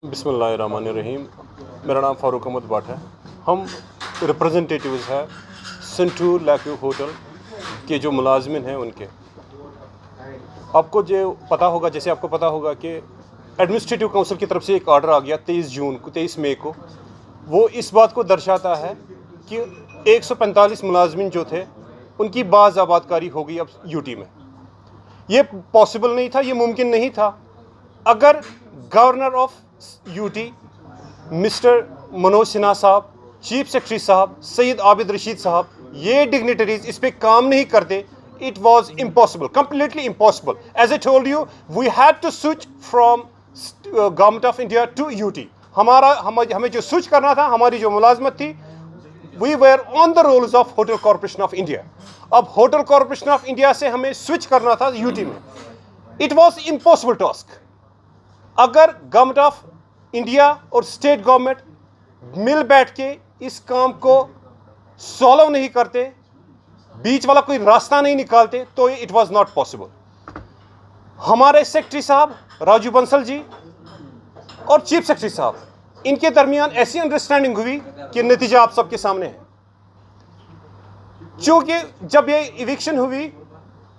बिस्मिल्लाहिर्रहमानिर्रहीम। मेरा नाम फ़ारूक अहमद भट्ट है। हम रिप्रेजेंटेटिव्स हैं सेंटूर लैक्यू होटल के जो मुलाजमिन हैं उनके। आपको जो पता होगा, जैसे आपको पता होगा कि एडमिनिस्ट्रेटिव काउंसिल की तरफ से एक ऑर्डर आ गया 23 मई को। वो इस बात को दर्शाता है कि 145 मुलाजमिन जो थे उनकी बाज़ाबादकारी हो गई अब यूटी में। ये पॉसिबल नहीं था, ये मुमकिन नहीं था अगर governor of UT mister Manoj Sinha साहब, चीफ सेक्रेटरी साहब, सैयद आबिद रशीद साहब, ये डिग्निटरीज इस पे काम नहीं करते। It was impossible, completely impossible. As I told you, we had to switch from government of India to UT. हमें जो स्विच करना था, हमारी जो मुलाजमत थी, we were on the rolls of hotel corporation of India. अब होटल कॉरपोरेशन ऑफ इंडिया से हमें स्विच करना था यूटी में। It was impossible task. अगर गवर्नमेंट ऑफ इंडिया और स्टेट गवर्नमेंट मिल बैठ के इस काम को सॉल्व नहीं करते, बीच वाला कोई रास्ता नहीं निकालते, तो इट वाज नॉट पॉसिबल। हमारे सेक्रेटरी साहब राजू बंसल जी और चीफ सेक्रेटरी साहब, इनके दरमियान ऐसी अंडरस्टैंडिंग हुई कि नतीजा आप सबके सामने है। क्योंकि जब ये इविक्शन हुई,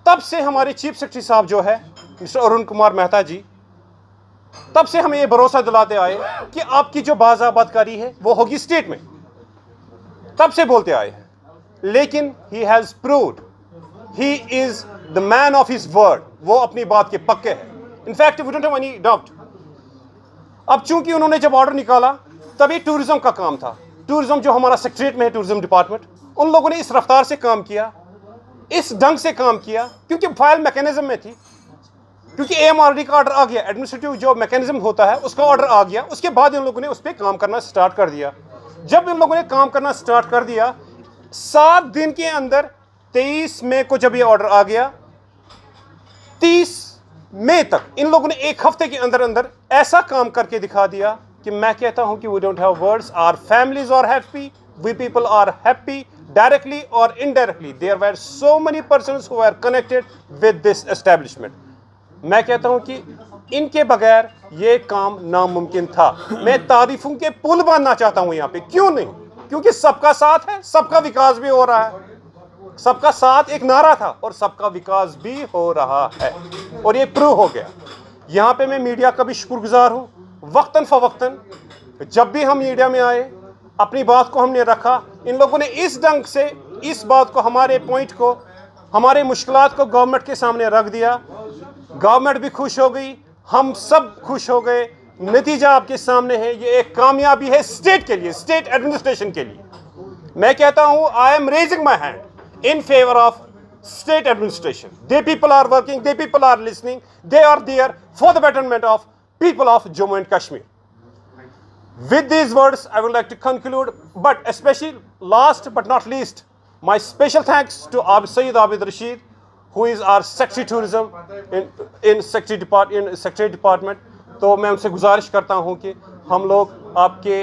तब से हमारे चीफ सेक्रेटरी साहब जो है मिस्टर अरुण कुमार मेहता जी, तब से हमें ये भरोसा दिलाते आए कि आपकी जो बाज़ाबादकारी है वो होगी स्टेट में। तब से बोलते आए हैं, लेकिन he has proved he is the man of his word. वो अपनी बात के पक्के हैं। In fact we don't have any doubt. अब चूंकि उन्होंने जब ऑर्डर निकाला, तभी टूरिज्म का काम था। टूरिज्म जो हमारा सेक्रेटरीट में है, टूरिज्म डिपार्टमेंट, उन लोगों ने इस रफ्तार से काम किया, इस ढंग से काम किया, क्योंकि फाइल मैकेनिज्म में थी। क्योंकि एएमआरडी का ऑर्डर आ गया, एडमिनिस्ट्रेटिव जो मैकेनिज्म होता है उसका ऑर्डर आ गया। उसके बाद इन लोगों ने उस पर काम करना स्टार्ट कर दिया। जब इन लोगों ने काम करना स्टार्ट कर दिया, 7 दिन के अंदर 23 मई को जब ये ऑर्डर आ गया, 30 मई तक इन लोगों ने 1 हफ्ते के अंदर अंदर ऐसा काम करके दिखा दिया कि मैं कहता हूं कि we don't have words. Our families are happy, we people are happy, directly और indirectly. There were so many persons who are connected with this establishment. मैं कहता हूं कि इनके बगैर ये काम नामुमकिन था। मैं तारीफों के पुल बांधना चाहता हूं यहां पे। क्यों नहीं? क्योंकि सबका साथ है, सबका विकास भी हो रहा है। सबका साथ एक नारा था और सबका विकास भी हो रहा है, और ये प्रूव हो गया। यहां पे मैं मीडिया का भी शुक्रगुजार हूं। वक्तन फवक्तन जब भी हम मीडिया में आए, अपनी बात को हमने रखा। इन लोगों ने इस ढंग से इस बात को, हमारे पॉइंट को, हमारे मुश्किलात को गवर्नमेंट के सामने रख दिया। गवर्नमेंट भी खुश हो गई, हम सब खुश हो गए। नतीजा आपके सामने है। ये एक कामयाबी है स्टेट के लिए, स्टेट एडमिनिस्ट्रेशन के लिए। मैं कहता हूं, I am raising my hand in favour of state administration. They people are working, they people are listening, they are there for the betterment of people of Jammu and Kashmir. With these words, I would like to conclude, but especially last but not least, my special thanks to Sayyid Abid Rashid, who is our Secretary Tourism in Secretary Department. तो मैं उनसे गुजारिश करता हूँ कि हम लोग आपके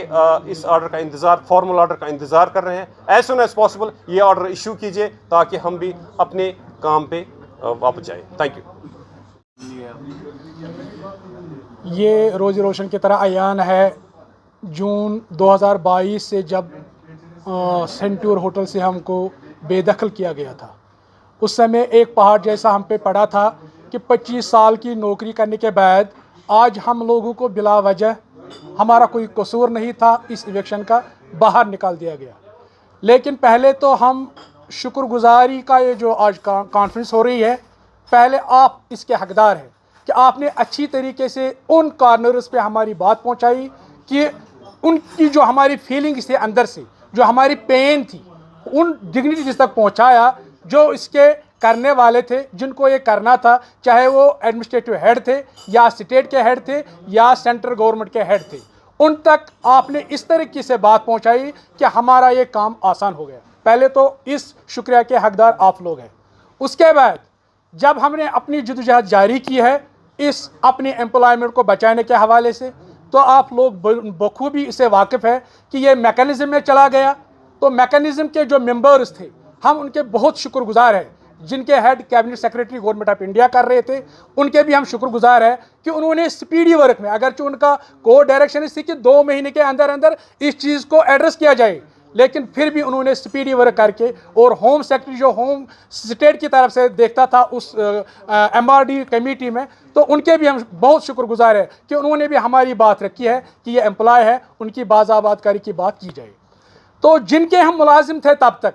इस ऑर्डर का इंतज़ार, फॉर्मल ऑर्डर का इंतज़ार कर रहे हैं। एज सुन एज पॉसिबल ये ऑर्डर इशू कीजिए ताकि हम भी अपने काम पे वापस जाएँ। Thank you. ये रोज़ रोशन की तरह अयान है। जून 2022 से जब सेंटूर होटल से हमको बेदखल किया गया था, उस समय एक पहाड़ जैसा हम पे पड़ा था कि 25 साल की नौकरी करने के बाद आज हम लोगों को बिला वजह, हमारा कोई कसूर नहीं था, इस इलेक्शन का बाहर निकाल दिया गया। लेकिन पहले तो हम शुक्रगुजारी का ये जो आज कॉन्फ्रेंस हो रही है, पहले आप इसके हकदार हैं कि आपने अच्छी तरीके से उन कॉर्नर्स पे हमारी बात पहुंचाई कि उनकी जो हमारी फीलिंग्स थी अंदर से, जो हमारी पेन थी, उन डिग्निटीज तक पहुंचाया जो इसके करने वाले थे, जिनको ये करना था, चाहे वो एडमिनिस्ट्रेटिव हेड थे या स्टेट के हेड थे या सेंट्रल गवर्नमेंट के हेड थे। उन तक आपने इस तरीके से बात पहुंचाई कि हमारा ये काम आसान हो गया। पहले तो इस शुक्रिया के हकदार आप लोग हैं। उसके बाद जब हमने अपनी जद्दोजहद जारी की है इस अपनी एम्प्लॉयमेंट को बचाने के हवाले से, तो आप लोग बखूबी इससे वाकिफ़ है कि ये मैकेनिज़्म में चला गया। तो मैकेनिज़्म के जो मेंबर्स थे, हम उनके बहुत शुक्रगुजार हैं। जिनके head cabinet secretary government of India कर रहे थे, उनके भी हम शुक्रगुजार हैं कि उन्होंने स्पीडी वर्क में, अगर जो उनका कोर डायरेक्शन थी कि 2 महीने के अंदर अंदर इस चीज़ को एड्रेस किया जाए, लेकिन फिर भी उन्होंने स्पीडी वर्क करके, और होम सेक्रेटरी जो होम स्टेट की तरफ से देखता था उस MRD कमेटी में, तो उनके भी हम बहुत शुक्रगुजार हैं कि उन्होंने भी हमारी बात रखी है कि ये एम्प्लॉय है, उनकी बाज़ाबादकारी की बात की जाए। तो जिनके हम मुलाजिम थे तब तक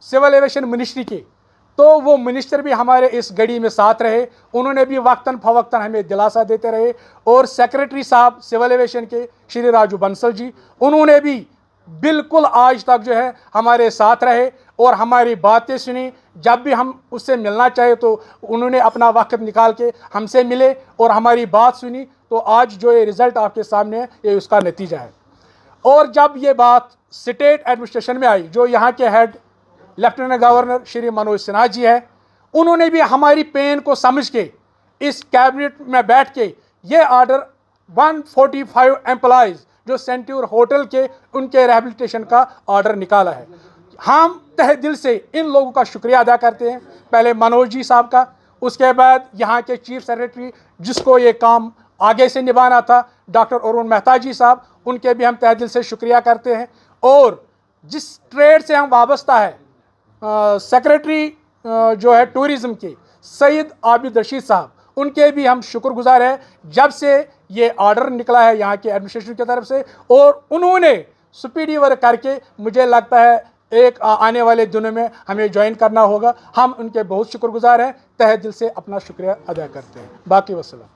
सिविल एविएशन मिनिस्ट्री के, तो वो मिनिस्टर भी हमारे इस घड़ी में साथ रहे, उन्होंने भी वक्तन फवक्तन हमें दिलासा देते रहे। और सेक्रेटरी साहब सिविल एविएशन के श्री राजू बंसल जी, उन्होंने भी बिल्कुल आज तक जो है हमारे साथ रहे और हमारी बातें सुनी। जब भी हम उससे मिलना चाहे तो उन्होंने अपना वक्त निकाल के हमसे मिले और हमारी बात सुनी। तो आज जो ये रिज़ल्ट आपके सामने है, ये उसका नतीजा है। और जब ये बात स्टेट एडमिनिस्ट्रेशन में आई, जो यहाँ के head lieutenant governor Shri Manoj Sinha ji है, उन्होंने भी हमारी पेन को समझ के इस कैबिनेट में बैठ के ये ऑर्डर 145 एम्प्लॉयज़ जो सेंट्यूर होटल के, उनके रिहेबिलिटेशन का ऑर्डर निकाला है। हम तहे दिल से इन लोगों का शुक्रिया अदा करते हैं, पहले मनोज जी साहब का, उसके बाद यहाँ के चीफ सेक्रेटरी जिसको ये काम आगे से निभाना था डॉक्टर अरुण मेहता जी साहब, उनके भी हम तहे दिल से शुक्रिया करते हैं। और जिस ट्रेड से हम वाबस्ता है, सेक्रेटरी जो है टूरिज़म के सईद आबिद रशीद साहब, उनके भी हम शुक्रगुजार हैं जब से ये ऑर्डर निकला है यहाँ के एडमिनिस्ट्रेशन की तरफ से, और उन्होंने स्पीडी वर्क करके, मुझे लगता है एक आने वाले दिनों में हमें ज्वाइन करना होगा। हम उनके बहुत शुक्रगुजार हैं, तहे दिल से अपना शुक्रिया अदा करते हैं। बाकी वस्सलाम।